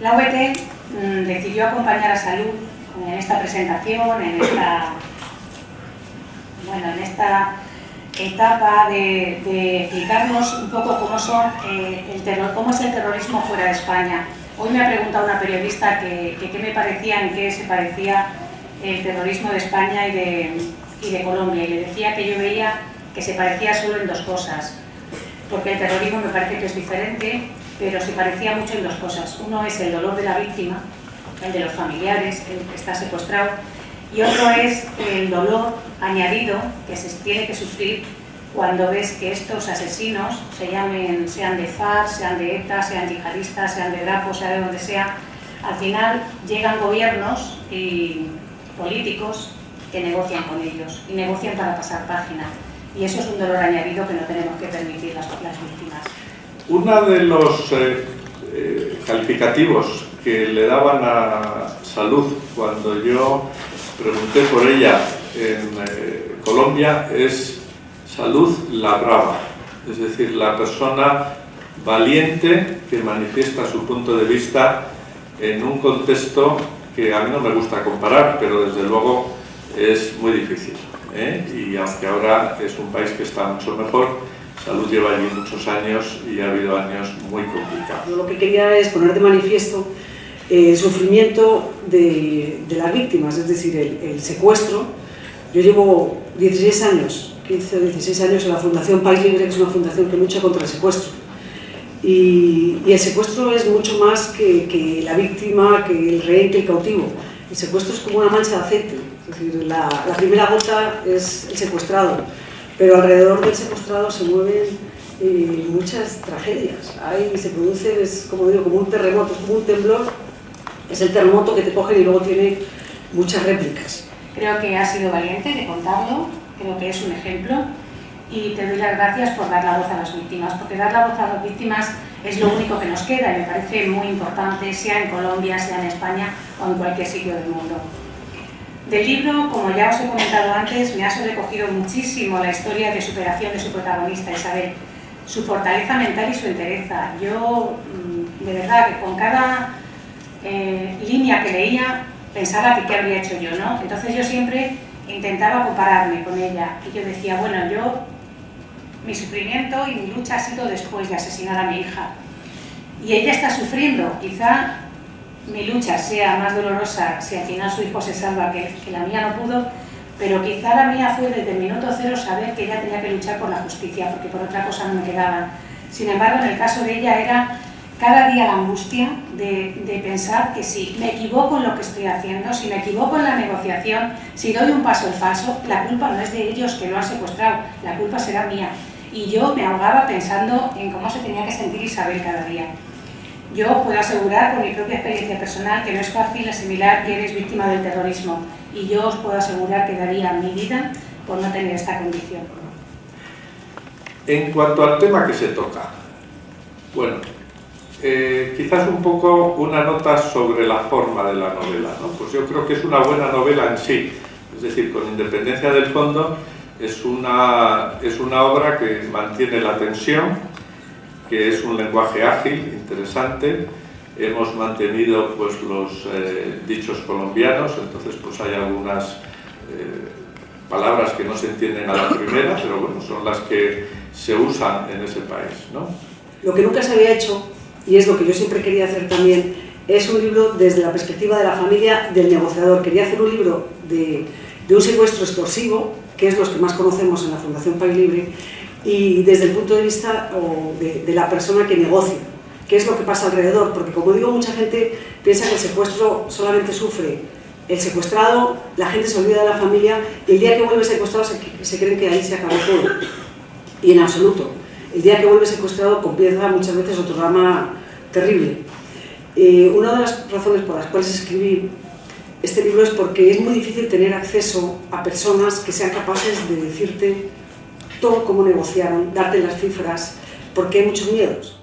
La OET decidió acompañar a Salud en esta presentación, en esta etapa de explicarnos un poco cómo es el terrorismo fuera de España. Hoy me ha preguntado una periodista que qué me parecía, en qué se parecía el terrorismo de España y de Colombia, y le decía que yo veía que se parecía solo en dos cosas, porque el terrorismo me parece que es diferente, pero se parecía mucho en dos cosas. Uno es el dolor de la víctima, el de los familiares, el que está secuestrado, y otro es el dolor añadido que se tiene que sufrir cuando ves que estos asesinos, sean de FARC, sean de ETA, sean yihadistas, sean de Grapo, sea de donde sea, al final llegan gobiernos y políticos que negocian con ellos, y negocian para pasar página. Y eso es un dolor añadido que no tenemos que permitir las víctimas. Uno de los calificativos que le daban a Salud cuando yo pregunté por ella en Colombia es Salud la brava, es decir, la persona valiente que manifiesta su punto de vista en un contexto que a mí no me gusta comparar, pero desde luego es muy difícil, y aunque ahora es un país que está mucho mejor, Salud lleva allí muchos años y ha habido años muy complicados. Lo que quería es poner de manifiesto el sufrimiento de las víctimas, es decir, el secuestro. Yo llevo 16 años, 15 o 16 años en la Fundación País Libre, que es una fundación que lucha contra el secuestro. Y el secuestro es mucho más que la víctima, que el rehén, que el cautivo. El secuestro es como una mancha de aceite, es decir, la primera gota es el secuestrado, pero alrededor del secuestrado se mueven muchas tragedias. Se produce, como digo, como un terremoto, es como un temblor, es el terremoto que te cogen y luego tiene muchas réplicas. Creo que has sido valiente de contarlo, creo que es un ejemplo, y te doy las gracias por dar la voz a las víctimas, porque dar la voz a las víctimas es lo único que nos queda y me parece muy importante, sea en Colombia, sea en España o en cualquier sitio del mundo. Del libro, como ya os he comentado antes, me ha sobrecogido muchísimo la historia de superación de su protagonista, Isabel, su fortaleza mental y su entereza. Yo, de verdad, que con cada línea que leía pensaba que qué habría hecho yo, ¿no? Entonces yo siempre intentaba compararme con ella y yo decía, bueno, mi sufrimiento y mi lucha ha sido después de asesinar a mi hija y ella está sufriendo, quizá mi lucha sea más dolorosa si al final su hijo se salva que la mía no pudo, pero quizá la mía fue desde el minuto cero saber que ella tenía que luchar por la justicia, porque por otra cosa no me quedaba. Sin embargo, en el caso de ella era cada día la angustia de pensar que si me equivoco en lo que estoy haciendo, si me equivoco en la negociación, si doy un paso en falso, la culpa no es de ellos que lo han secuestrado, la culpa será mía. Y yo me ahogaba pensando en cómo se tenía que sentir Isabel cada día. Yo puedo asegurar con mi propia experiencia personal que no es fácil asimilar que eres víctima del terrorismo, y yo os puedo asegurar que daría mi vida por no tener esta condición. En cuanto al tema que se toca, bueno, quizás un poco una nota sobre la forma de la novela, ¿no? Pues yo creo que es una buena novela en sí, es decir, con independencia del fondo, es una obra que mantiene la tensión, que es un lenguaje ágil, interesante. Hemos mantenido pues los dichos colombianos, entonces pues hay algunas palabras que no se entienden a la primera, pero bueno, son las que se usan en ese país, ¿no? Lo que nunca se había hecho, y es lo que yo siempre quería hacer también, es un libro desde la perspectiva de la familia del negociador. Quería hacer un libro de un secuestro extorsivo, que es los que más conocemos en la Fundación País Libre, y desde el punto de vista de la persona que negocia, qué es lo que pasa alrededor, porque como digo, mucha gente piensa que el secuestro solamente sufre el secuestrado, la gente se olvida de la familia y el día que vuelve secuestrado se creen que ahí se acabó todo, y en absoluto. El día que vuelve secuestrado comienza muchas veces otro drama terrible. Una de las razones por las cuales escribí este libro es porque es muy difícil tener acceso a personas que sean capaces de decirte todo cómo negociaron, darte las cifras, porque hay muchos miedos.